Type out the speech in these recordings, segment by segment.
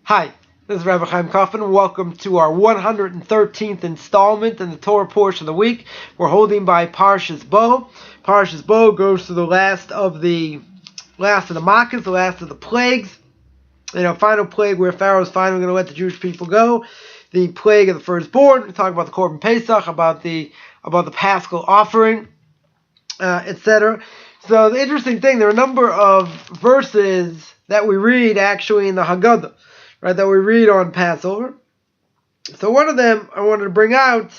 Hi, this is Rabbi Chaim Kaufman. Welcome to our 113th installment in the Torah portion of the week. We're holding by Parshas Bo. Parshas Bo goes to the last of the Makkahs, the last of the plagues. Final plague where Pharaoh is finally going to let the Jewish people go. The plague of the firstborn. We talk about the Korban Pesach, about the Paschal offering, etc. So the interesting thing, there are a number of verses that we read actually in the Haggadah, right, that we read on Passover. So one of them I wanted to bring out,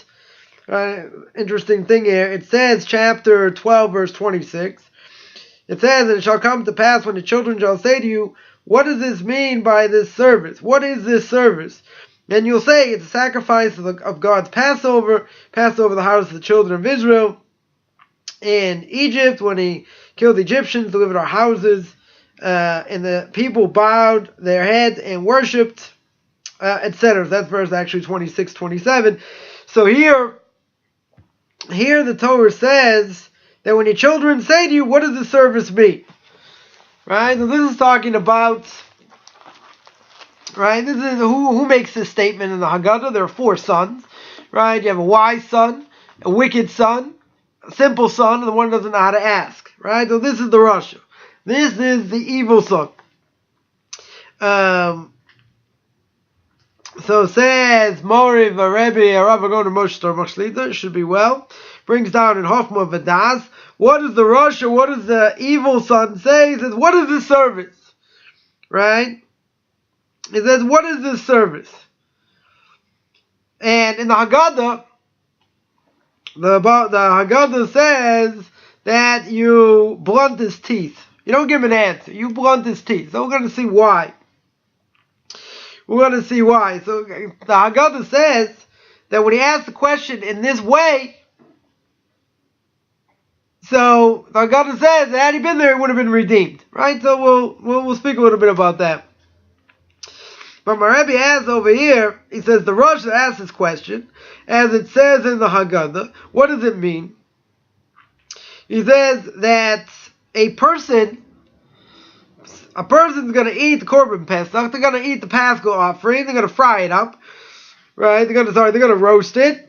interesting thing here. It says, chapter 12, verse 26. It says, "And it shall come to pass when the children shall say to you, what does this mean by this service? What is this service? And you'll say, it's a sacrifice of God's Passover, passed over the house of the children of Israel in Egypt, when he killed the Egyptians, delivered our houses, and the people bowed their heads and worshipped, etc." That's verse actually 26, 27. So here the Torah says that when your children say to you, what does the service mean? Right? So this is talking about, right? This is who makes this statement in the Haggadah. There are four sons, right? You have a wise son, a wicked son, a simple son, and the one who doesn't know how to ask, right? So this is the Rasha. This is the evil son. So it says, Mori v'Rebbe Aravagon Moshe Torah Moshlita, should be well. Brings down in Chochmah V'das. What is the Rasha? What does the evil son say? He says, what is this service? Right? He says, what is this service? And in the Haggadah, the Haggadah says that you blunt his teeth. You don't give him an answer. You blunt his teeth. So we're going to see why. So the Haggadah says that when he asks the question in this way, so the Haggadah says that had he been there, he would have been redeemed. Right? So we'll speak a little bit about that. But my Rebbe asks over here, he says the Rosh asks this question, as it says in the Haggadah. What does it mean? He says that a person's going to eat the Korban Pesach. They're going to eat the Paschal offering. They're going to fry it up, right? They're going to roast it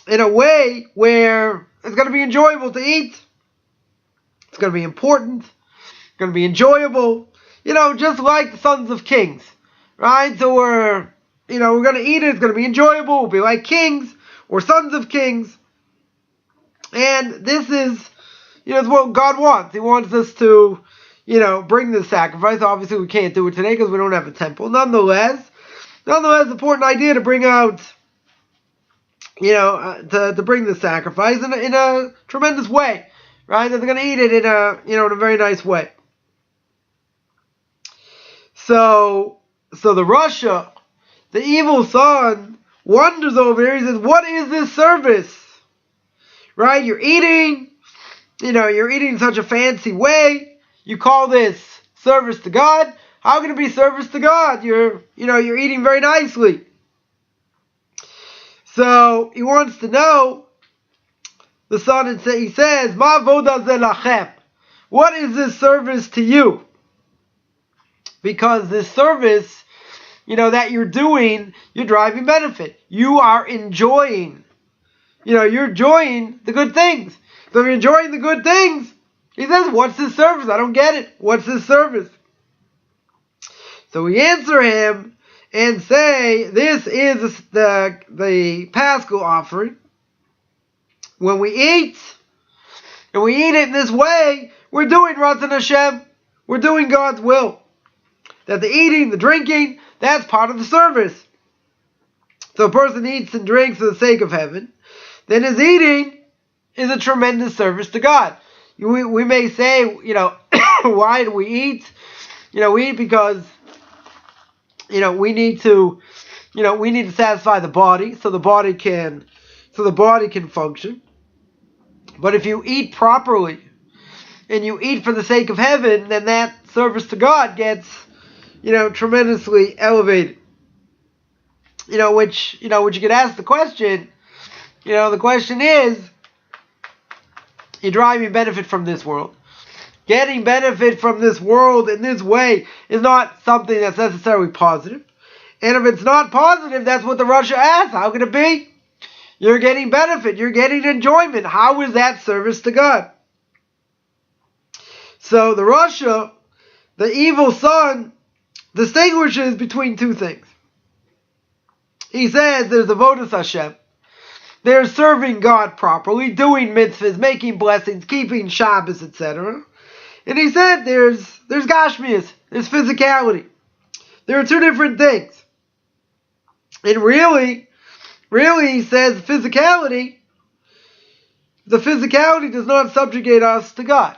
in a way where it's going to be enjoyable to eat. It's going to be important. It's going to be enjoyable. Just like the sons of kings, right? So we're going to eat it. It's going to be enjoyable. We'll be like kings or sons of kings. And this is, it's what God wants. He wants us to, bring the sacrifice. Obviously, we can't do it today because we don't have a temple. Nonetheless, important idea to bring out, to bring the sacrifice in a tremendous way, right? That they're going to eat it in a very nice way. So the Rasha, the evil son, wonders over here. He says, what is this service? Right? You're eating in such a fancy way. You call this service to God. How can it be service to God? You're eating very nicely. So he wants to know, the son, he says, Ma voda ze lachem. What is this service to you? Because this service, that you're doing, you're driving benefit. You are enjoying. You're enjoying the good things. So if you're enjoying the good things, he says, what's this service? I don't get it. What's this service? So we answer him and say, this is the Paschal offering. When we eat, and we eat it in this way, we're doing Ratzon Hashem. We're doing God's will. That the eating, the drinking, that's part of the service. So a person eats and drinks for the sake of heaven, then his eating is a tremendous service to God. We may say, why do we eat? We eat because, we need to satisfy the body so the body can function. But if you eat properly and you eat for the sake of heaven, then that service to God gets, tremendously elevated. Which you could ask the question. The question is, you're deriving benefit from this world. getting benefit from this world in this way is not something that's necessarily positive. And if it's not positive, that's what the Russia asks. How can it be? You're getting benefit. You're getting enjoyment. How is that service to God? So the Russia, the evil son, distinguishes between two things. He says there's avodas Hashem. They're serving God properly, doing mitzvahs, making blessings, keeping Shabbos, etc. And he said there's gashmias, there's physicality. There are two different things. And really, he says the physicality does not subjugate us to God.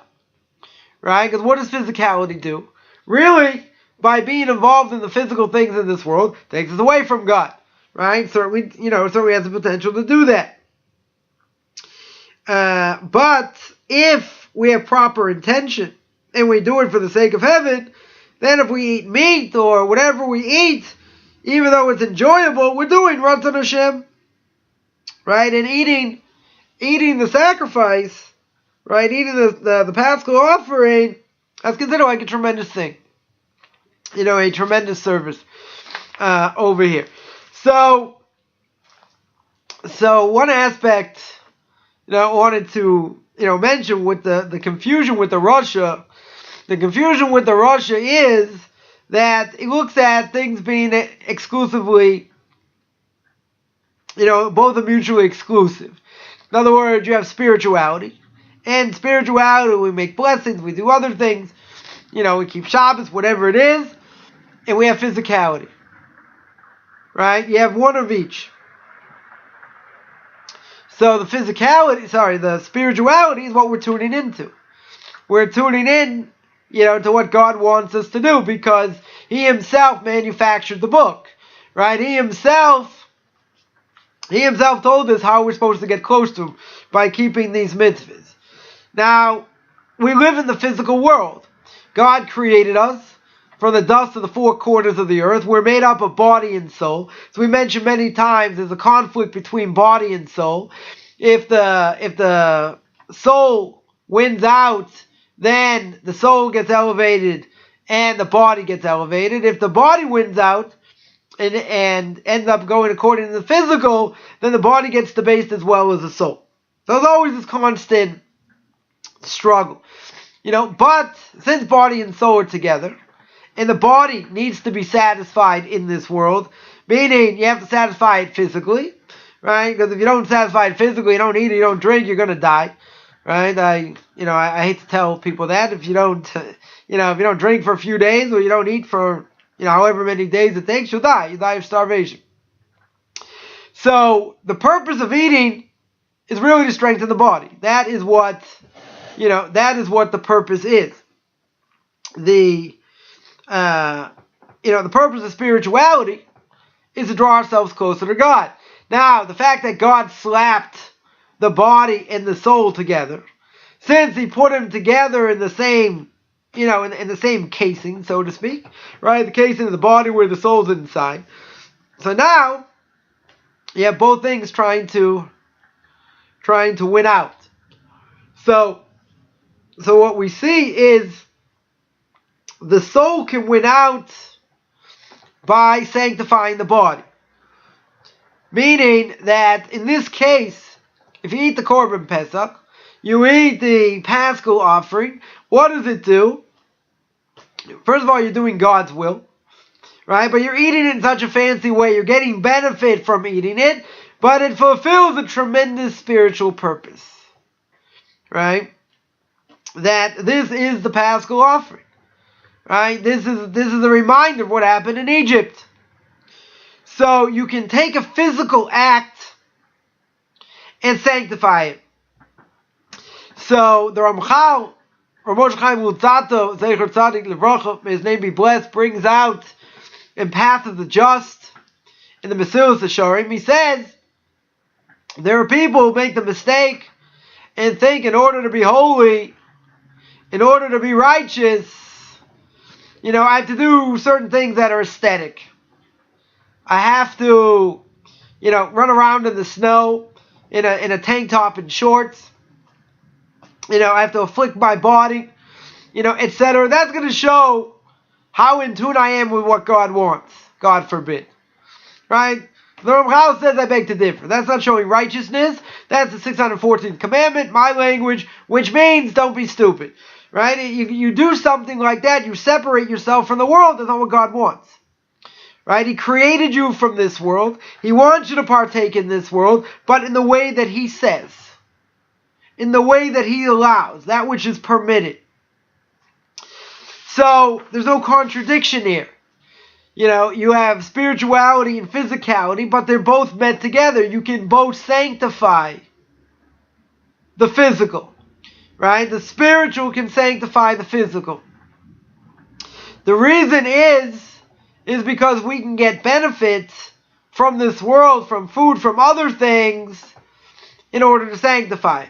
Right? Because what does physicality do? Really, by being involved in the physical things in this world, takes us away from God. Right? Certainly has the potential to do that. But if we have proper intention and we do it for the sake of heaven, then if we eat meat or whatever we eat, even though it's enjoyable, we're doing Ratzon Hashem. Right? And eating the sacrifice, right? Eating the Paschal offering, that's considered like a tremendous thing. A tremendous service over here. So one aspect I wanted to mention with the confusion with the Russia. The confusion with the Russia is that it looks at things being exclusively, both are mutually exclusive. In other words, you have spirituality. And spirituality, we make blessings, we do other things. We keep Shabbos, whatever it is. And we have physicality. Right? You have one of each. So the spirituality is what we're tuning into. We're tuning in, to what God wants us to do because He Himself manufactured the book. Right? He Himself told us how we're supposed to get close to Him by keeping these mitzvahs. Now, we live in the physical world. God created us from the dust of the four corners of the earth. We're made up of body and soul. As we mentioned many times, there's a conflict between body and soul. If the soul wins out, then the soul gets elevated and the body gets elevated. If the body wins out and ends up going according to the physical, then the body gets debased as well as the soul. So there's always this constant struggle. But since body and soul are together, and the body needs to be satisfied in this world, meaning you have to satisfy it physically, right? Because if you don't satisfy it physically, you don't eat, you don't drink, you're going to die, right? I hate to tell people that if you don't drink for a few days or you don't eat for however many days it takes, you'll die. You die of starvation. So the purpose of eating is really to strengthen the body. That is what the purpose is. The purpose of spirituality is to draw ourselves closer to God. Now, the fact that God slapped the body and the soul together, since He put them together in the same, in the same casing, so to speak, right? The casing of the body where the soul's inside. So now, you have both things trying to win out. So what we see is the soul can win out by sanctifying the body. Meaning that in this case, if you eat the Korban Pesach, you eat the Paschal offering, what does it do? First of all, you're doing God's will, right? But you're eating it in such a fancy way, you're getting benefit from eating it, but it fulfills a tremendous spiritual purpose, right? That this is the Paschal offering, right? This is a reminder of what happened in Egypt. So you can take a physical act and sanctify it. So the Ramchal, Ramosh Chaim Lutzato, Zecher Tzadik Levracha, may his name be blessed, brings out in Path of the Just, in the Mesilas Yesharim, he says, there are people who make the mistake and think in order to be holy, in order to be righteous, I have to do certain things that are aesthetic. I have to, run around in the snow in a tank top and shorts. I have to afflict my body etc. That's going to show how in tune I am with what God wants. God forbid. Right? The Ramchal says I beg to differ. That's not showing righteousness. That's the 614th commandment, my language, which means don't be stupid. Right? You do something like that, you separate yourself from the world. That's not what God wants. Right? He created you from this world. He wants you to partake in this world, but in the way that He says. In the way that He allows. That which is permitted. So, there's no contradiction here. You have spirituality and physicality, but they're both met together. You can both sanctify the physical. Right? The spiritual can sanctify the physical. The reason is because we can get benefits from this world, from food, from other things, in order to sanctify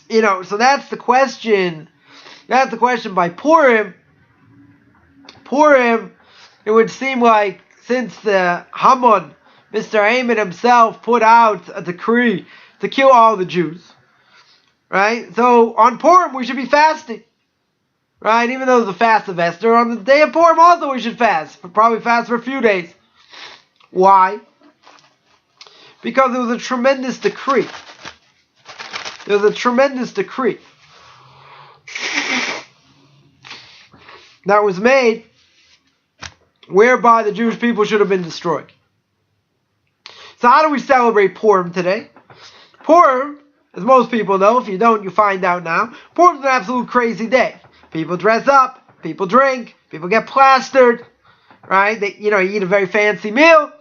it. So that's the question. That's the question by Purim. Purim, it would seem like since the Haman, Mr. Haman himself, put out a decree to kill all the Jews, right? So on Purim we should be fasting, right? Even though it's a fast of Esther, on the day of Purim also we should fast. Probably fast for a few days. Why? Because it was a tremendous decree. There was a tremendous decree that was made whereby the Jewish people should have been destroyed. So how do we celebrate Purim today? Purim, as most people know, if you don't, you find out now, Purim's an absolute crazy day. People dress up, people drink, people get plastered, right? They, you eat a very fancy meal,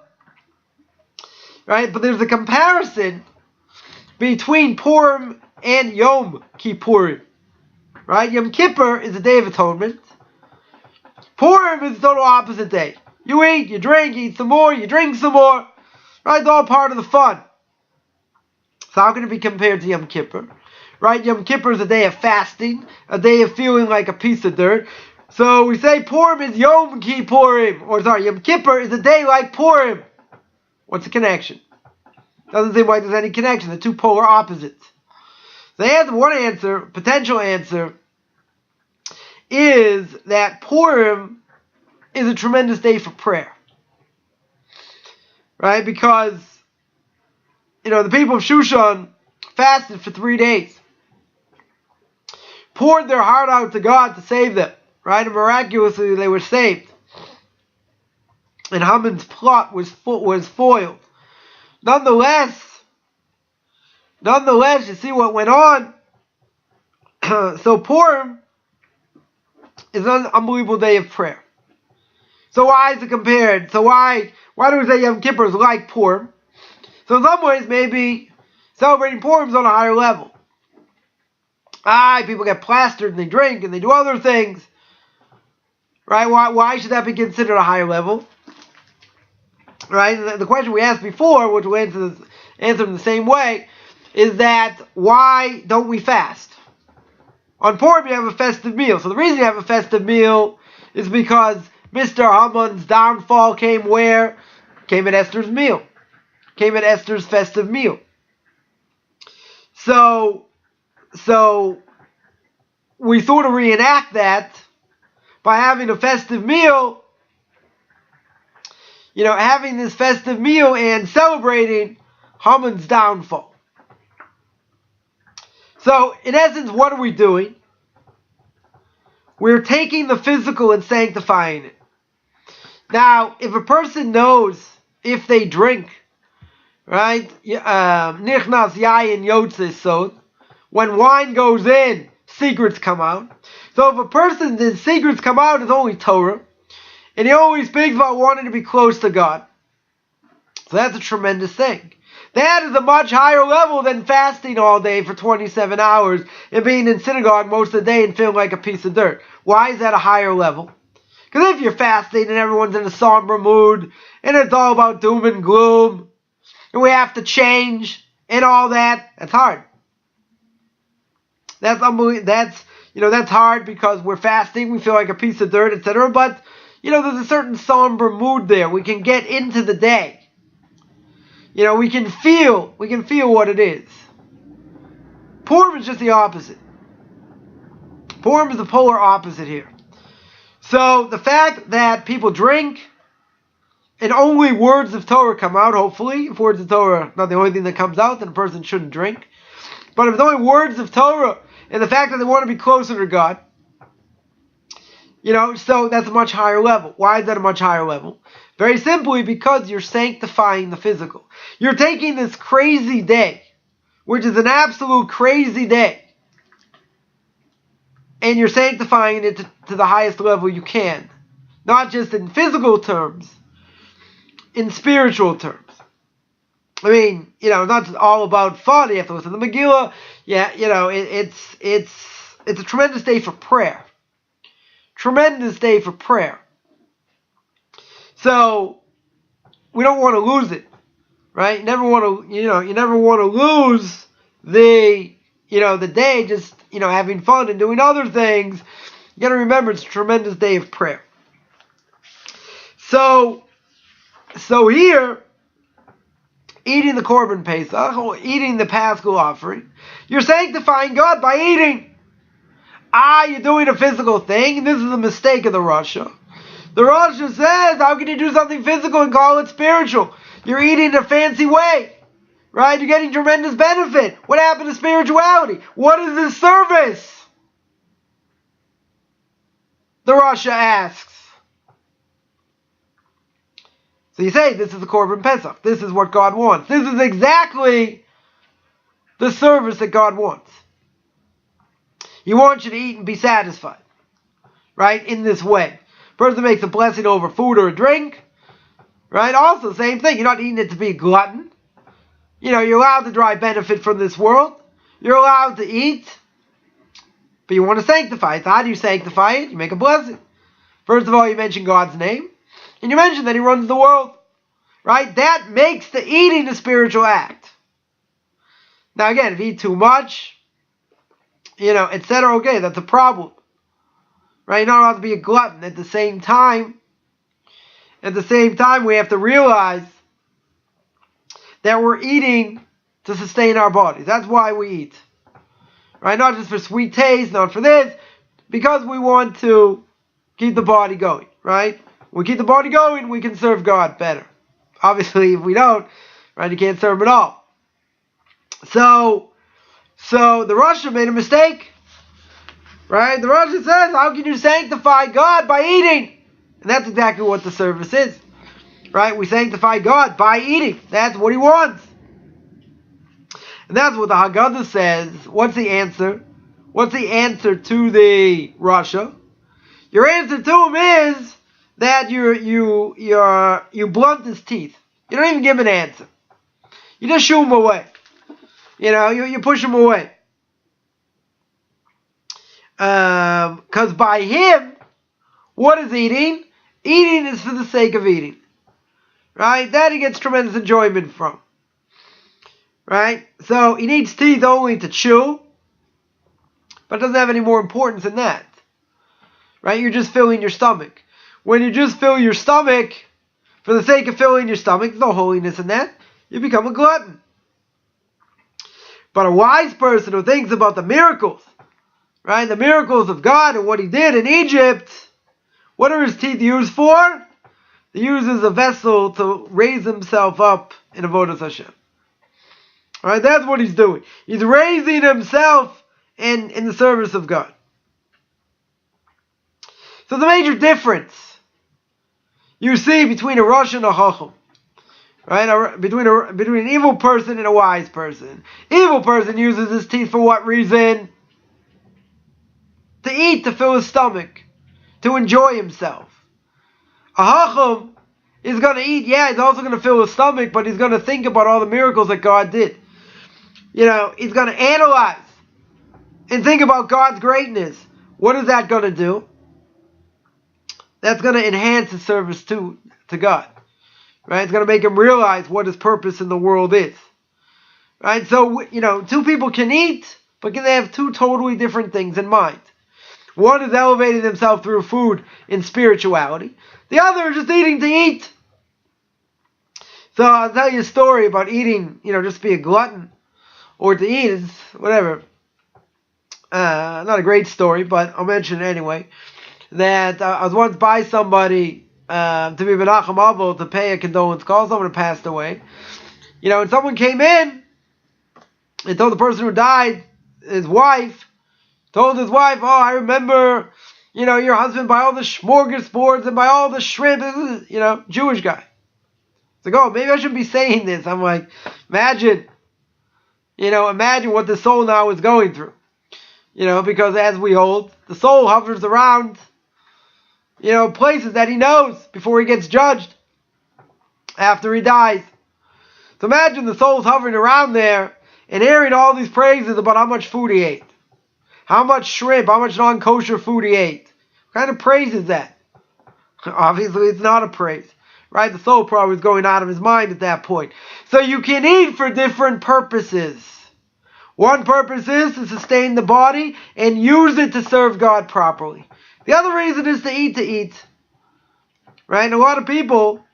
right? But there's a comparison between Purim and Yom Kippurim, right? Yom Kippur is a day of atonement. Purim is the total opposite day. You eat, you drink, you eat some more, you drink some more. Right? It's all part of the fun. So how can it be compared to Yom Kippur? Right? Yom Kippur is a day of fasting, a day of feeling like a piece of dirt. So we say Purim is Yom Kippurim. Yom Kippur is a day like Purim. What's the connection? Doesn't seem like there's any connection. They're two polar opposites. So one answer, potential answer, is that Purim is a tremendous day for prayer. Right? Because, the people of Shushan fasted for 3 days. Poured their heart out to God to save them. Right? And miraculously they were saved. And Haman's plot was foiled. Nonetheless, you see what went on. So Purim is an unbelievable day of prayer. So why is it compared? So why do we say Yom Kippur is like Purim? So in some ways, maybe celebrating Purim is on a higher level. People get plastered and they drink and they do other things. Right? Why should that be considered a higher level? Right? The question we asked before, which we'll answer in the same way, is that why don't we fast? On Purim, you have a festive meal. So the reason you have a festive meal is because Mr. Haman's downfall came where? Came at Esther's meal. Came at Esther's festive meal. So we sort of reenact that by having a festive meal, having this festive meal and celebrating Haman's downfall. So, in essence, what are we doing? We're taking the physical and sanctifying it. Now, if a person knows if they drink, right? Nichnas yayin yotzei sod. When wine goes in, secrets come out. So if a person's secrets come out, it's only Torah. And he always speaks about wanting to be close to God. So that's a tremendous thing. That is a much higher level than fasting all day for 27 hours and being in synagogue most of the day and feeling like a piece of dirt. Why is that a higher level? Because if you're fasting and everyone's in a somber mood and it's all about doom and gloom and we have to change and all that, that's hard. That's unbelievable. That's hard because we're fasting, we feel like a piece of dirt, etc. But there's a certain somber mood there. We can get into the day. We can feel what it is. Purim is just the opposite. Purim is the polar opposite here. So the fact that people drink and only words of Torah come out, hopefully, if words of Torah are not the only thing that comes out, then a person shouldn't drink. But if it's only words of Torah and the fact that they want to be closer to God, so that's a much higher level. Why is that a much higher level? Very simply because you're sanctifying the physical. You're taking this crazy day, which is an absolute crazy day, and you're sanctifying it to the highest level you can. Not just in physical terms, in spiritual terms. I mean, not just all about fun. You have to listen to the Megillah. Yeah, it's a tremendous day for prayer. Tremendous day for prayer. So we don't want to lose it, right? You never want to lose the day just having fun and doing other things. You got to remember it's a tremendous day of prayer. So here, eating the Korban Pesach, or eating the Paschal offering, you're sanctifying God by eating. You're doing a physical thing, and this is a mistake of the Rasha. The Rasha says, how can you do something physical and call it spiritual? You're eating in a fancy way, right? You're getting tremendous benefit. What happened to spirituality? What is this service? The Rasha asks. So you say, this is the Korban Pesach. This is what God wants. This is exactly the service that God wants. He wants you to eat and be satisfied, right, in this way. Person makes a blessing over food or a drink, right? Also, same thing. You're not eating it to be a glutton. You're allowed to derive benefit from this world. You're allowed to eat, but you want to sanctify it. So how do you sanctify it? You make a blessing. First of all, you mention God's name, and you mention that He runs the world, right? That makes the eating a spiritual act. Now, again, if you eat too much, etc., okay, that's a problem. Right? You're not allowed to be a glutton. At the same time, we have to realize that we're eating to sustain our bodies. That's why we eat. Right? Not just for sweet taste, not for this, because we want to keep the body going. Right? When we keep the body going, we can serve God better. Obviously, if we don't, right, you can't serve Him at all. So the Rasha made a mistake. Right? The Rasha says, how can you sanctify God by eating? And that's exactly what the service is. Right? We sanctify God by eating. That's what He wants. And that's what the Haggadah says. What's the answer? What's the answer to the Rasha? Your answer to him is that you blunt his teeth. You don't even give him an answer. You just shoo him away. You push him away. Because by him, what is eating? Eating is for the sake of eating. Right? That he gets tremendous enjoyment from. Right? So he needs teeth only to chew. But it doesn't have any more importance than that. Right? You're just filling your stomach. When you just fill your stomach for the sake of filling your stomach, there's no holiness in that. You become a glutton. But a wise person who thinks about the miracles, right? The miracles of God and what He did in Egypt, what are his teeth used for? He uses a vessel to raise himself up in avodas Hashem. All right, that's what he's doing. He's raising himself in the service of God. So the major difference you see between a Rosh and a Chacham, right? Between an evil person and a wise person. Evil person uses his teeth for what reason? To eat, to fill his stomach, to enjoy himself. A Chacham is going to eat, yeah, he's also going to fill his stomach, but he's going to think about all the miracles that God did. He's going to analyze and think about God's greatness. What is that going to do? That's going to enhance his service to God. Right? It's going to make him realize what his purpose in the world is. Right? So, two people can eat, but they have two totally different things in mind. One is elevating themselves through food in spirituality. The other is just eating to eat. So I'll tell you a story about eating, just to be a glutton. Or to eat is whatever. not a great story, but I'll mention it anyway, that I was once by somebody to be Menachem Avol to pay a condolence call. Someone had passed away. And someone came in and told the person who died, his wife, told his wife, oh, I remember, your husband by all the smorgasbords and by all the shrimp, Jewish guy. It's like, oh, maybe I shouldn't be saying this. I'm like, imagine what the soul now is going through. Because as we hold, the soul hovers around, places that he knows before he gets judged, after he dies. So imagine the soul's hovering around there and hearing all these praises about how much food he ate. How much shrimp, how much non-kosher food he ate. What kind of praise is that? Obviously, it's not a praise. Right? The soul probably was going out of his mind at that point. So you can eat for different purposes. One purpose is to sustain the body and use it to serve God properly. The other reason is to eat. Right? And a lot of people,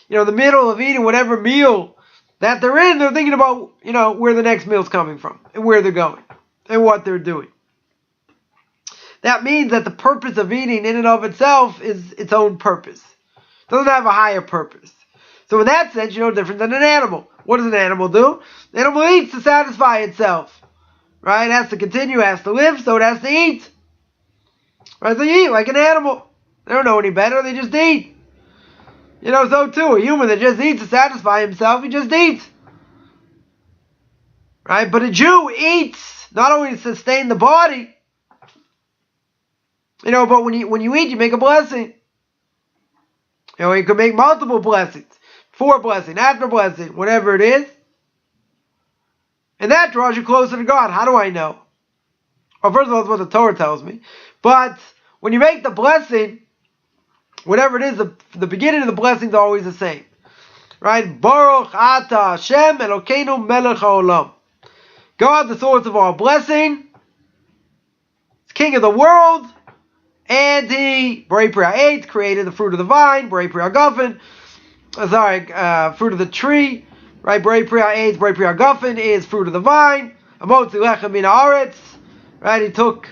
in the middle of eating whatever meal that they're in, they're thinking about, where the next meal's coming from and where they're going and what they're doing. That means that the purpose of eating in and of itself is its own purpose. It doesn't have a higher purpose. So in that sense, you're no different than an animal. What does an animal do? An animal eats to satisfy itself. Right? It has to continue, it has to live, so it has to eat. Right? So you eat like an animal. They don't know any better, they just eat. So too, a human that just eats to satisfy himself, he just eats. Right? But a Jew eats not only to sustain the body, but when you eat, you make a blessing. You could make multiple blessings. 4 blessing, after blessing, whatever it is. And that draws you closer to God. How do I know? Well, first of all, it's what the Torah tells me. But when you make the blessing, whatever it is, the beginning of the blessing is always the same. Right? Baruch Ata Hashem Elokeinu Melech HaOlam. God, the source of all blessing, is King of the world, and He, Borei Pri HaEtz, created the fruit of the vine, Borei Pri HaGafen, fruit of the tree, right? Borei Pri HaEtz, Borei Pri HaGafen is fruit of the vine, Amotzi Lechem Min HaAretz, right? He took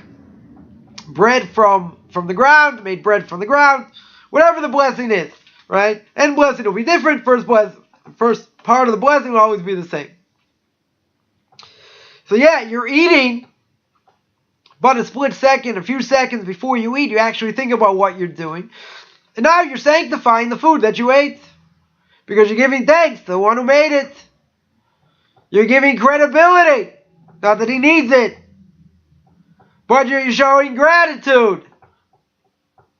bread from the ground, made bread from the ground, whatever the blessing is, right? And blessing will be different, first part of the blessing will always be the same. So yeah, you're eating, but a split second, a few seconds before you eat, you actually think about what you're doing. And now you're sanctifying the food that you ate. Because you're giving thanks to the one who made it. You're giving credibility. Not that he needs it. But you're showing gratitude.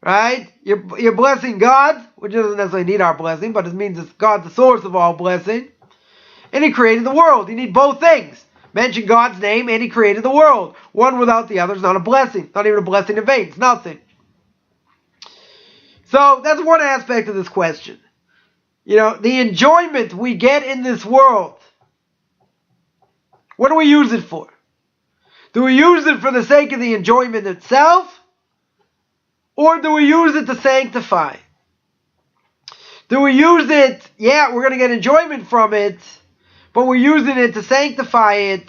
Right? You're blessing God, which doesn't necessarily need our blessing, but it means it's God the source of all blessing. And He created the world. You need both things. Mention God's name and He created the world. One without the other is not a blessing. Not even a blessing in vain. It's nothing. So that's one aspect of this question. The enjoyment we get in this world, what do we use it for? Do we use it for the sake of the enjoyment itself? Or do we use it to sanctify? Do we use it, we're going to get enjoyment from it, but we're using it to sanctify it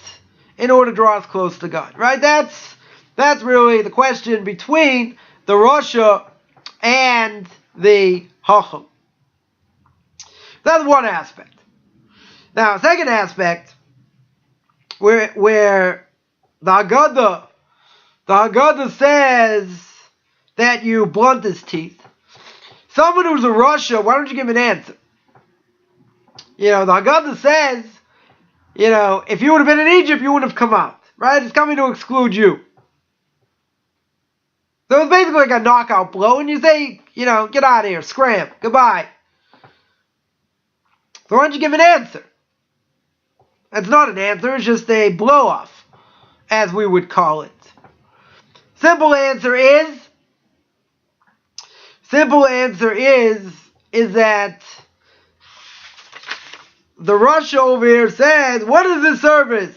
in order to draw us close to God, right? That's really the question between the Rasha and the Chacham. That's one aspect. Now, second aspect, where the Haggadah says that you blunt his teeth. Someone who's a Rasha, why don't you give an answer? The Haggadah says, if you would have been in Egypt, you wouldn't have come out. Right? It's coming to exclude you. So it's basically like a knockout blow, and you say, get out of here, scram, goodbye. So why don't you give an answer? That's not an answer, it's just a blow-off, as we would call it. Simple answer is that the Rasha over here says, what is this service?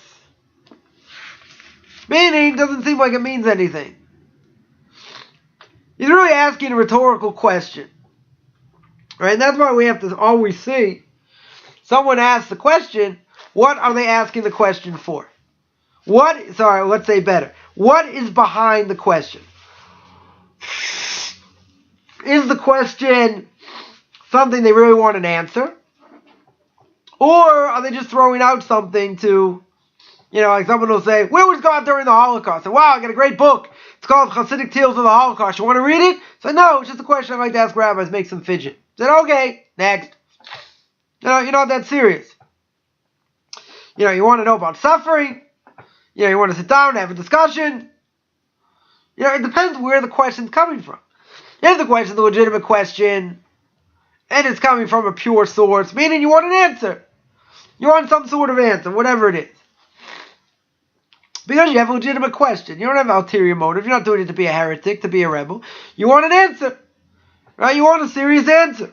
Meaning, doesn't seem like it means anything. He's really asking a rhetorical question. Right? And that's why we have to always see, someone asks the question, what are they asking the question for? let's say better. What is behind the question? Is the question something they really want an answer? Or are they just throwing out something to, like someone will say, where was God during the Holocaust? And wow, I got a great book. It's called Hasidic Tales of the Holocaust. You want to read it? So no, it's just a question I like to ask rabbis, makes them fidget. I said, okay, next. You're not that serious. You want to know about suffering. You want to sit down and have a discussion. It depends where the question's coming from. If the question's a legitimate question, and it's coming from a pure source, meaning you want an answer. You want some sort of answer, whatever it is. Because you have a legitimate question. You don't have an ulterior motive. You're not doing it to be a heretic, to be a rebel. You want an answer. Right? You want a serious answer.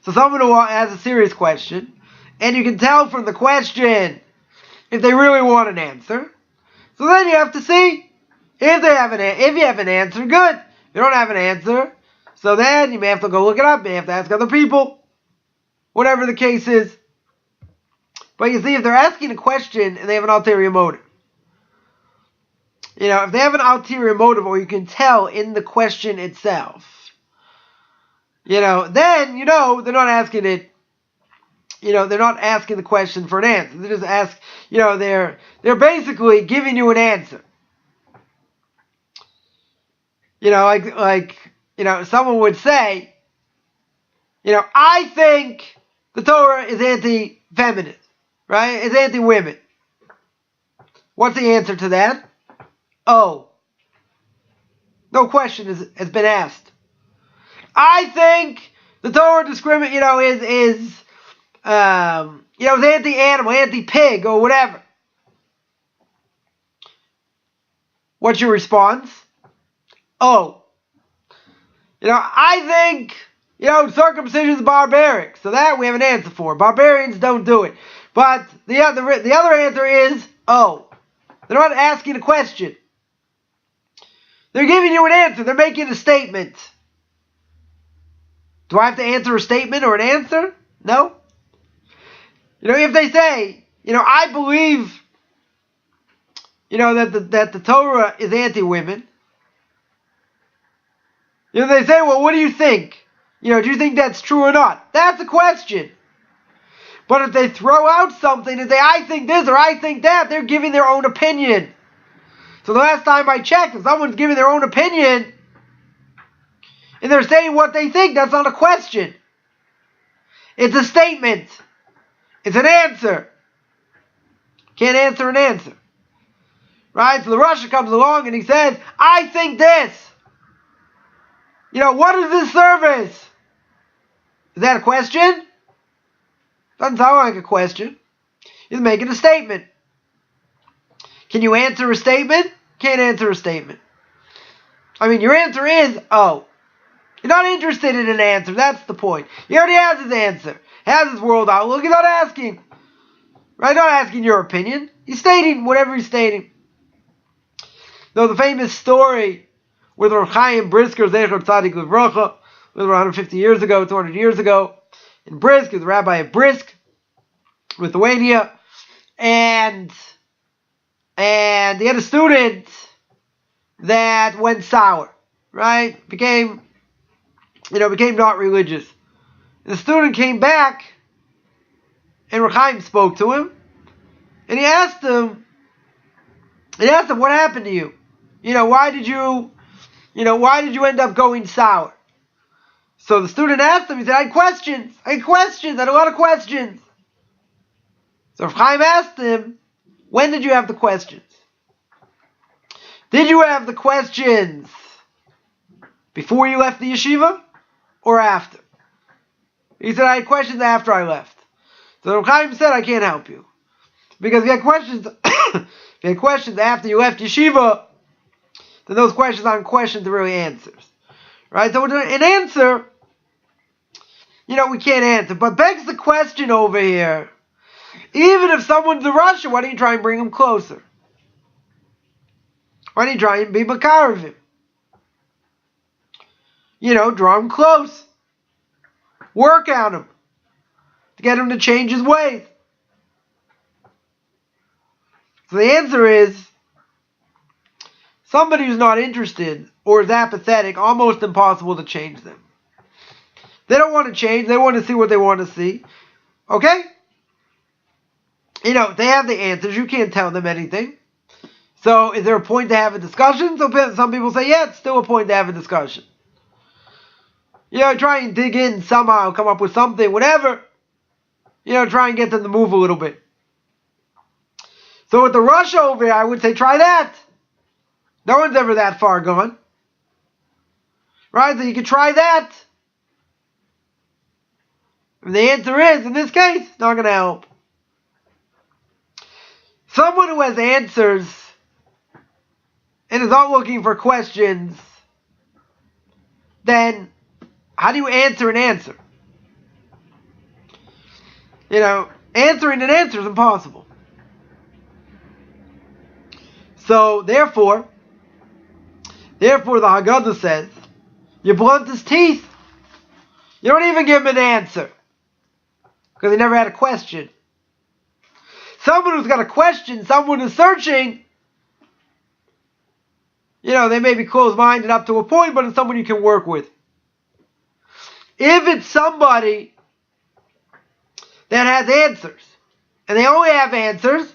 So someone who has a serious question, and you can tell from the question if they really want an answer. So then you have to see if you have an answer, good. If you don't have an answer, so then you may have to go look it up. You may have to ask other people. Whatever the case is. But you see, if they're asking a question and they have an ulterior motive. If they have an ulterior motive, or you can tell in the question itself, then they're not asking it. They're not asking the question for an answer. They just ask, they're basically giving you an answer. Someone would say, I think the Torah is anti-feminist, right? It's anti-women. What's the answer to that? Oh. No question has been asked. I think the Torah is anti-animal, anti-pig, or whatever. What's your response? Oh. I think, circumcision is barbaric. So that we have an answer for. Barbarians don't do it. But the other answer is, oh. They're not asking a question. They're giving you an answer. They're making a statement. Do I have to answer a statement or an answer? No. If they say, I believe, that the Torah is anti-women. They say, well, what do you think? Do you think that's true or not? That's a question. But if they throw out something and say, I think this or I think that, they're giving their own opinion. So the last time I checked, if someone's giving their own opinion, and they're saying what they think, that's not a question. It's a statement. It's an answer. Can't answer an answer. Right? So the Russia comes along and he says, I think this. What is this service? Is that a question? Doesn't sound like a question. He's making a statement. Can you answer a statement? Can't answer a statement. Your answer is, oh. You're not interested in an answer. That's the point. He already has his answer. Has his world outlook. He's not asking. Right? Not asking your opinion. He's stating whatever he's stating. Though the famous story with Rav Chaim Brisker, Zecher Tzadik Livrocha, was 150 years ago, 200 years ago, in Brisk, the rabbi of Brisk, Lithuania, and he had a student that went sour, right? Became not religious. And the student came back, and Rav Chaim spoke to him, and he asked him, what happened to you? Why did you end up going sour? So the student asked him, he said, I had questions, I had a lot of questions. So Rav Chaim asked him, when did you have the questions? Did you have the questions before you left the yeshiva or after? He said, I had questions after I left. So Rav Chaim said, I can't help you. Because if you had questions after you left yeshiva, then those questions aren't questions, they're really answers. Right? So an answer, we can't answer. But begs the question over here, even if someone's a Russia, why don't you try and bring him closer? Why don't you try and be makar of him? Draw him close. Work on him. To get him to change his ways. So the answer is, somebody who's not interested or is apathetic, almost impossible to change them. They don't want to change. They want to see what they want to see. Okay? They have the answers. You can't tell them anything. So is there a point to have a discussion? So some people say, yeah, it's still a point to have a discussion. Try and dig in somehow, come up with something, whatever. Try and get them to move a little bit. So with the Russia over here, I would say try that. No one's ever that far gone. Right? So you can try that. And the answer is, in this case, not going to help. Someone who has answers and is not looking for questions, then how do you answer an answer? Answering an answer is impossible. So, therefore, the Haggadah says, you blunt his teeth. You don't even give him an answer, because he never had a question. Someone who's got a question, someone who's searching, they may be closed-minded up to a point, but it's someone you can work with. If it's somebody that has answers, and they only have answers,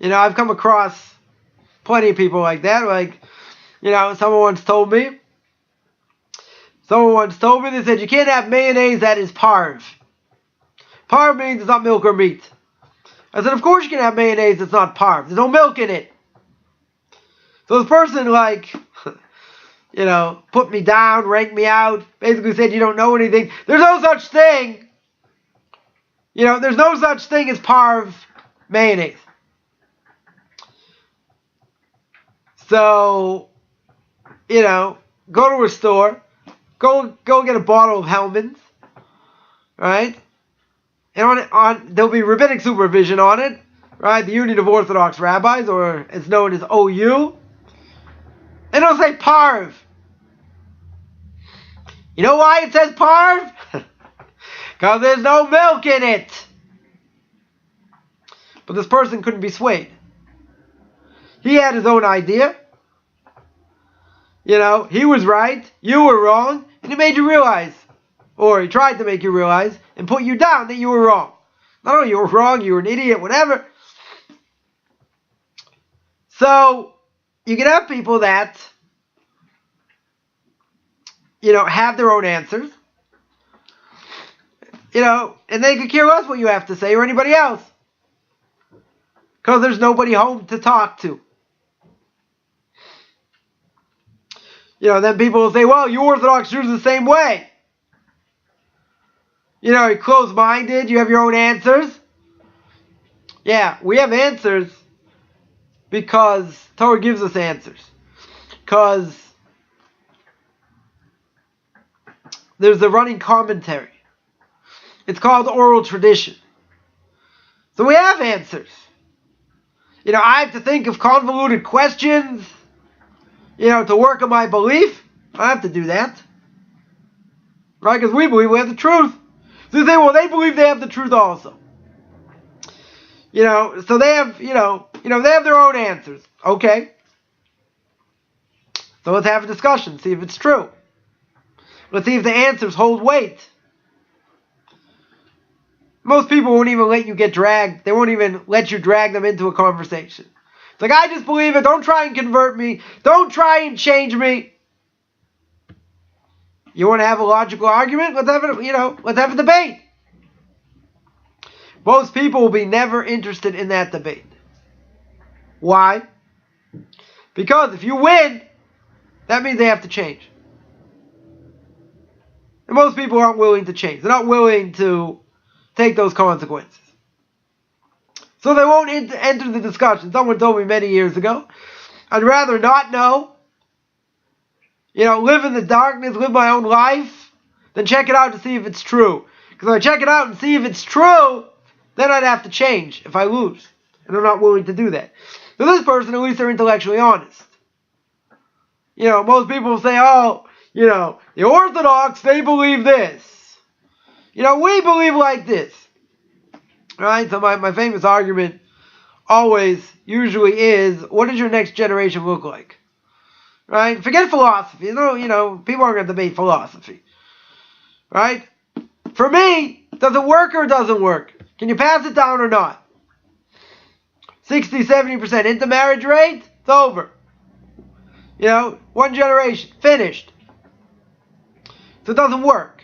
I've come across plenty of people like that. Someone once told me, they said, you can't have mayonnaise that is parv. Parv means it's not milk or meat. I said, of course you can have mayonnaise that's not parv. There's no milk in it. So this person, put me down, ranked me out, basically said you don't know anything. There's no such thing. There's no such thing as parv mayonnaise. So, go to a store, go get a bottle of Hellman's, right? And there'll be rabbinic supervision on it, right? The Union of Orthodox Rabbis, or it's known as OU. And it'll say parv. You know why it says parv? Because there's no milk in it. But this person couldn't be swayed. He had his own idea. He was right, you were wrong, and he made you realize, or he tried to make you realize, and put you down that you were wrong. Not only you were wrong, you were an idiot, whatever. So, you can have people that, have their own answers, and they could care less what you have to say or anybody else. Because there's nobody home to talk to. Then people will say, well, you Orthodox Jews the same way. You're closed-minded, you have your own answers. Yeah, we have answers because Torah gives us answers. Because there's a running commentary. It's called oral tradition. So we have answers. I have to think of convoluted questions, to work on my belief. I have to do that. Right? Because we believe we have the truth. So you say, well, they believe they have the truth also. So they have, they have their own answers. Okay. So let's have a discussion, see if it's true. Let's see if the answers hold weight. Most people won't even let you get dragged. They won't even let you drag them into a conversation. It's like, I just believe it. Don't try and convert me. Don't try and change me. You want to have a logical argument? Let's have a debate. Most people will be never interested in that debate. Why? Because if you win, that means they have to change. And most people aren't willing to change. They're not willing to take those consequences. So they won't enter the discussion. Someone told me many years ago, I'd rather not know, live in the darkness, live my own life, than check it out to see if it's true. Because if I check it out and see if it's true, then I'd have to change if I lose. And I'm not willing to do that. So this person, at least they're intellectually honest. Most people will say, the Orthodox, they believe this. We believe like this. Right? So my famous argument usually is, what does your next generation look like? Right? Forget philosophy. People aren't going to debate philosophy. Right? For me, does it work or doesn't work? Can you pass it down or not? 60, 70% intermarriage rate, it's over. One generation, finished. So it doesn't work.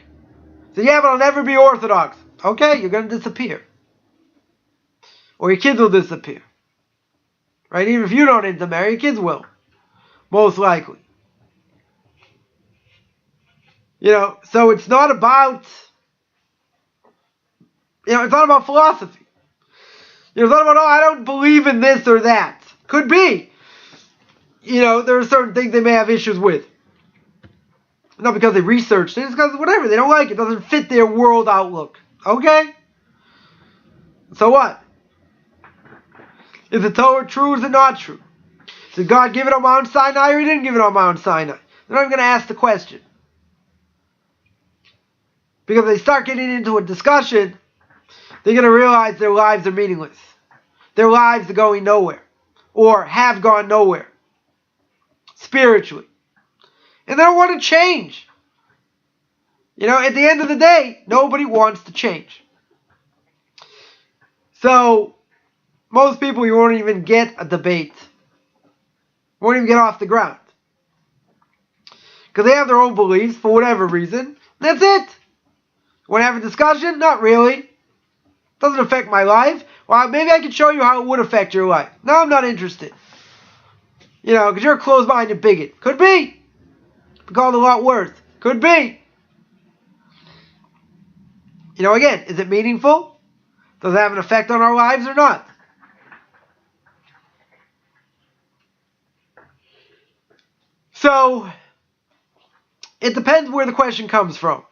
So yeah, but I'll never be Orthodox. Okay, you're going to disappear. Or your kids will disappear. Right? Even if you don't intermarry, your kids will. Most likely. So it's not about, it's not about philosophy. It's not about, I don't believe in this or that. Could be. There are certain things they may have issues with. Not because they researched it, it's because whatever, they don't like it. It doesn't fit their world outlook. Okay? So what? Is the Torah true or is it not true? Did God give it on Mount Sinai or he didn't give it on Mount Sinai? They're not even going to ask the question. Because if they start getting into a discussion, they're going to realize their lives are meaningless. Their lives are going nowhere. Or have gone nowhere. Spiritually. And they don't want to change. At the end of the day, nobody wants to change. So, most people, you won't even get a debate. Won't even get off the ground. Because they have their own beliefs for whatever reason. That's it. Want to have a discussion? Not really. Doesn't affect my life. Well, maybe I can show you how it would affect your life. No, I'm not interested. Because you're a closed-minded bigot. Could be. Be called a lot worse. Could be. Again, is it meaningful? Does it have an effect on our lives or not? So, it depends where the question comes from.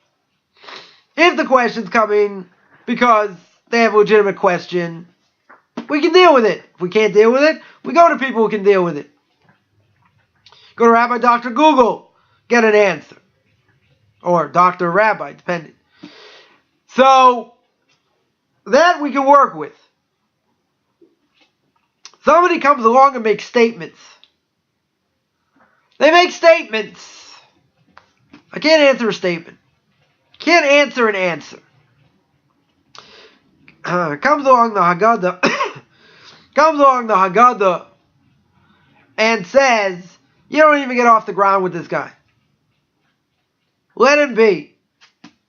If the question's coming because they have a legitimate question, we can deal with it. If we can't deal with it, we go to people who can deal with it. Go to Rabbi Dr. Google, get an answer. Or Dr. Rabbi, depending. So, that we can work with. Somebody comes along and makes statements. They make statements. I can't answer a statement. Can't answer an answer. Comes along the Haggadah. Comes along the Haggadah and says, you don't even get off the ground with this guy. Let him be.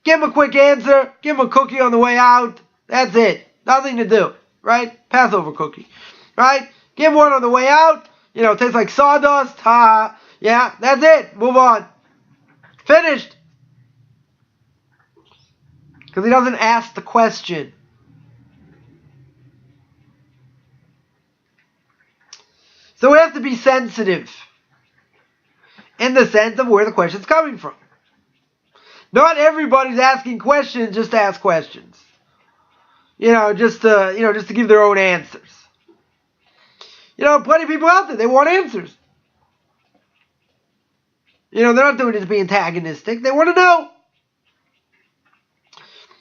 Give him a quick answer. Give him a cookie on the way out. That's it. Nothing to do. Right? Passover cookie. Right? Give him one on the way out. It tastes like sawdust. Ha. Yeah, that's it. Move on. Finished. Because he doesn't ask the question. So we have to be sensitive. In the sense of where the question's coming from. Not everybody's asking questions just to ask questions. Just to give their own answers. Plenty of people out there, they want answers. They're not doing it to be antagonistic. They want to know.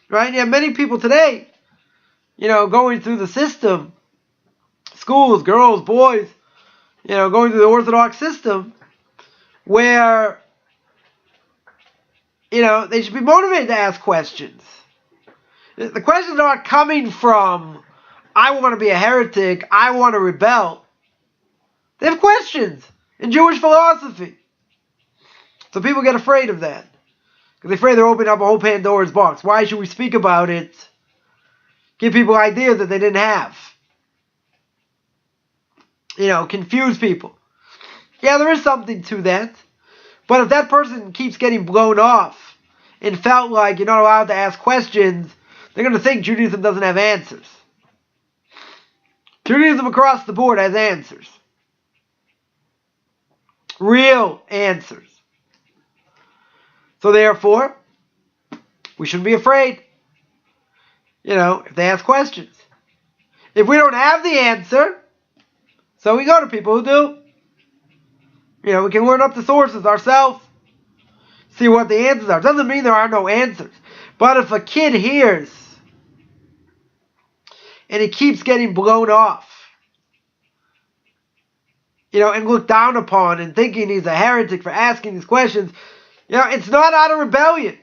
Right? You have many people today, going through the system. Schools, girls, boys, going through the Orthodox system. Where, they should be motivated to ask questions. The questions aren't coming from, I want to be a heretic, I want to rebel. They have questions in Jewish philosophy. So people get afraid of that. Because they're afraid they're opening up a whole Pandora's box. Why should we speak about it? Give people ideas that they didn't have. Confuse people. Yeah, there is something to that. But if that person keeps getting blown off and felt like you're not allowed to ask questions, they're going to think Judaism doesn't have answers. Judaism across the board has answers. Real answers. So therefore, we shouldn't be afraid. If they ask questions. If we don't have the answer, so we go to people who do. We can learn up the sources ourselves. See what the answers are. Doesn't mean there are no answers. But if a kid hears and he keeps getting blown off and looked down upon and thinking he's a heretic for asking these questions, it's not out of rebellion.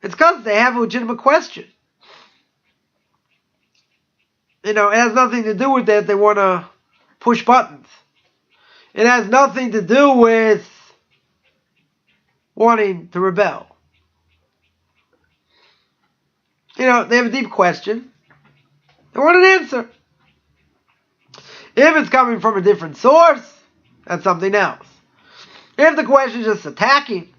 It's because they have a legitimate question. It has nothing to do with that they want to push buttons. It has nothing to do with wanting to rebel. They have a deep question. They want an answer. If it's coming from a different source, that's something else. If the question is just attacking,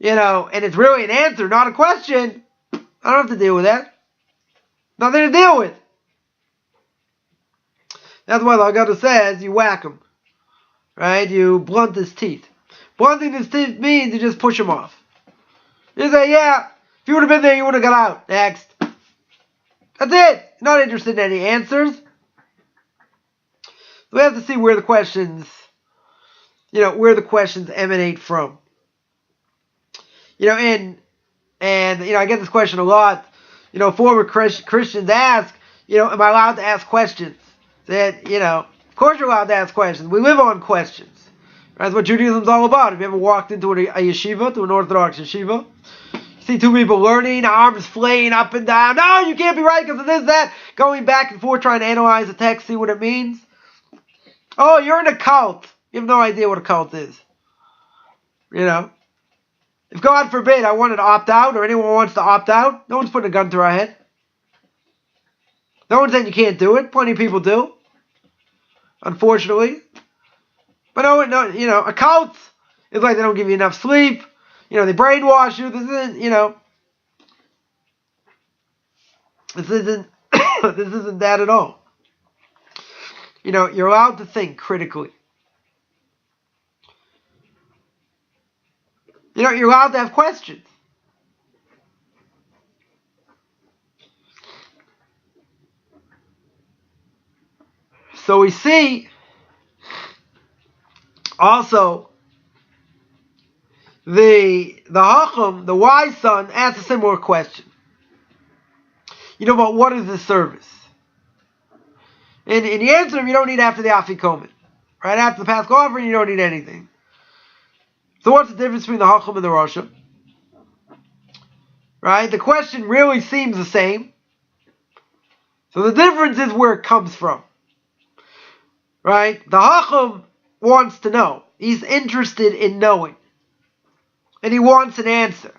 and it's really an answer, not a question, I don't have to deal with that. Nothing to deal with. That's why the Haggadah says you whack him. Right? You blunt his teeth. Blunting his teeth means you just push him off. You say, yeah, if you would have been there, you would have got out. Next. That's it. Not interested in any answers. So we have to see where the questions, emanate from. And I get this question a lot. Former Christians ask, am I allowed to ask questions? That, of course you're allowed to ask questions. We live on questions. That's what Judaism's all about. Have you ever walked into a yeshiva, to an Orthodox yeshiva? You see two people learning, arms flaying up and down. No, you can't be right because of this, that. Going back and forth trying to analyze the text, see what it means. Oh, you're in a cult. You have no idea what a cult is. If God forbid I wanted to opt out or anyone wants to opt out, no one's putting a gun to our head. No one's saying you can't do it. Plenty of people do. Unfortunately. But no, a cult is like they don't give you enough sleep. They brainwash you. This isn't, this isn't this isn't that at all. You're allowed to think critically. You're allowed to have questions. So we see also the Hacham, the wise son, asks a similar question. But what is this service? And he answered him, you don't need after the Afikomen. Right after the Paschal offering, you don't need anything. So what's the difference between the Hacham and the Rasha? Right? The question really seems the same. So the difference is where it comes from. Right? The Hacham wants to know. He's interested in knowing. And he wants an answer.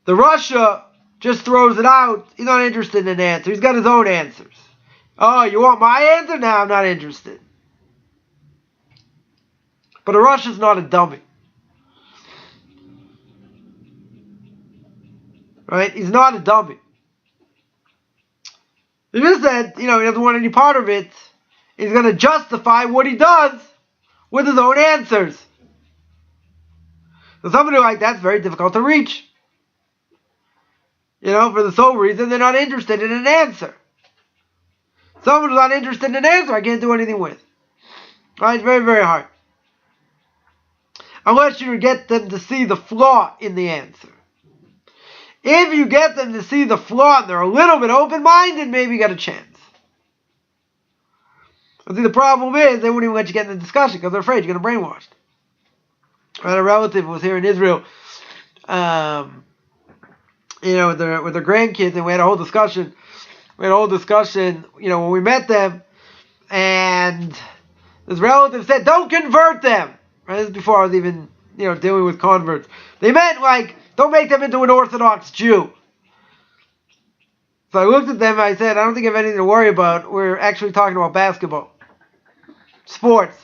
The Rasha just throws it out. He's not interested in an answer. He's got his own answers. Oh, you want my answer? No, I'm not interested. But a Rasha's not a dummy. Right? He's not a dummy. He just said, he doesn't want any part of it. He's going to justify what he does with his own answers. So somebody like that's very difficult to reach. For the sole reason they're not interested in an answer. Someone who's not interested in an answer, I can't do anything with. Right? It's very, very hard. Unless you get them to see the flaw in the answer. If you get them to see the flaw and they're a little bit open-minded, maybe you got a chance. But see, the problem is they won't even let you get in the discussion because they're afraid you're going to be brainwashed. Right, a relative was here in Israel, with their grandkids, and we had a whole discussion. When we met them, and this relative said, "Don't convert them." Right, this is before I was even, dealing with converts. They meant don't make them into an Orthodox Jew. So I looked at them and I said, I don't think I have anything to worry about. We're actually talking about basketball. Sports.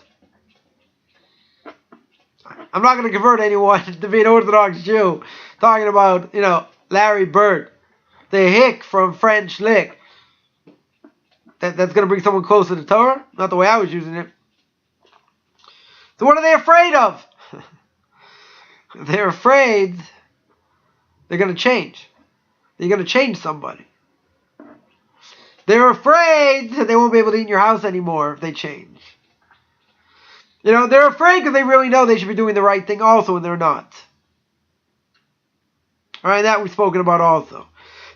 I'm not going to convert anyone to be an Orthodox Jew. Talking about, Larry Bird. The hick from French lick. That's going to bring someone closer to Torah? Not the way I was using it. So what are they afraid of? They're afraid they're going to change. They're going to change somebody. They're afraid that they won't be able to eat in your house anymore if they change. They're afraid because they really know they should be doing the right thing also, and they're not. All right, that we've spoken about also.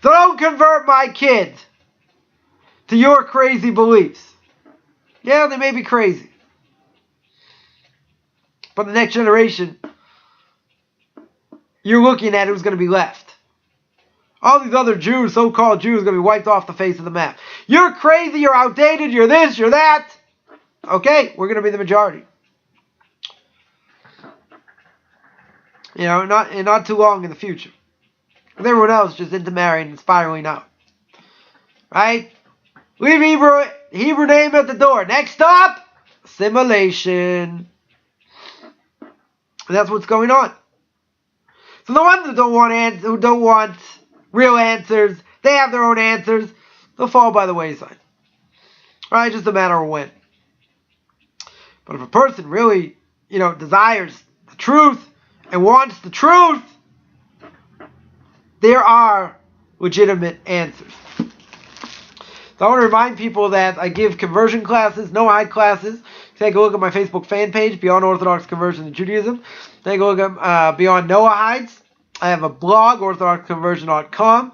So don't convert my kid. to your crazy beliefs. Yeah, they may be crazy. But the next generation, you're looking at who's going to be left. All these other Jews, so-called Jews, are going to be wiped off the face of the map. You're crazy, you're outdated, you're this, you're that. Okay, we're going to be the majority. You know, not too long in the future. With everyone else just intermarrying and spiraling out. Right? Leave Hebrew name at the door. Next up, assimilation. And that's what's going on. So the ones who don't want real answers, they have their own answers, they'll fall by the wayside. Right? Just a matter of when. But if a person really, desires the truth and wants the truth, there are legitimate answers. So I want to remind people that I give conversion classes, no hide classes. Take a look at my Facebook fan page, Beyond Orthodox Conversion to Judaism. Take a look at Beyond Noah Hides. I have a blog, orthodoxconversion.com.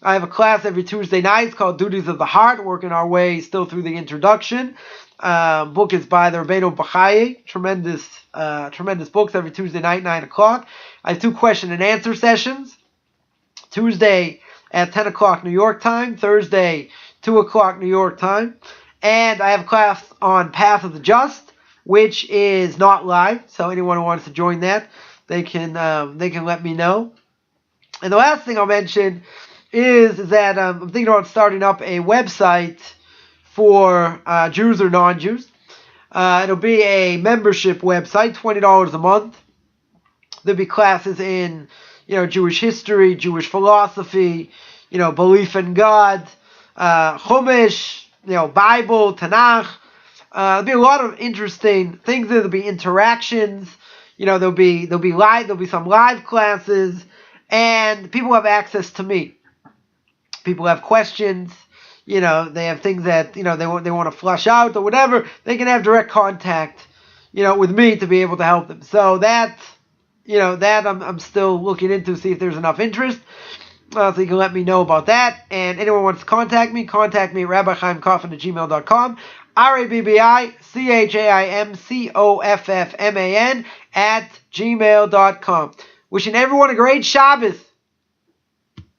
I have a class every Tuesday night called Duties of the Heart, working our way still through the introduction. Book is by the Rabbeinu Bachaye. Tremendous books every Tuesday night, 9 o'clock. I have 2 question and answer sessions. Tuesday at 10 o'clock New York time. Thursday, 2 o'clock New York time. And I have a class on Path of the Just, which is not live. So anyone who wants to join that, they can let me know. And the last thing I'll mention is that I'm thinking about starting up a website for Jews or non-Jews. It'll be a membership website, $20 a month. There'll be classes in, Jewish history, Jewish philosophy, belief in God, Chumash, Bible, Tanakh. There'll be a lot of interesting things. There'll be interactions. There'll be some live classes, and people have access to me. People have questions. They have things that they want to flush out or whatever. They can have direct contact, with me to be able to help them. So that I'm still looking into, see if there's enough interest. So you can let me know about that. And anyone wants to contact me at rabbichaimkoffman@gmail.com. RABBICHAIMCOFFMAN @gmail.com. Wishing everyone a great Shabbos.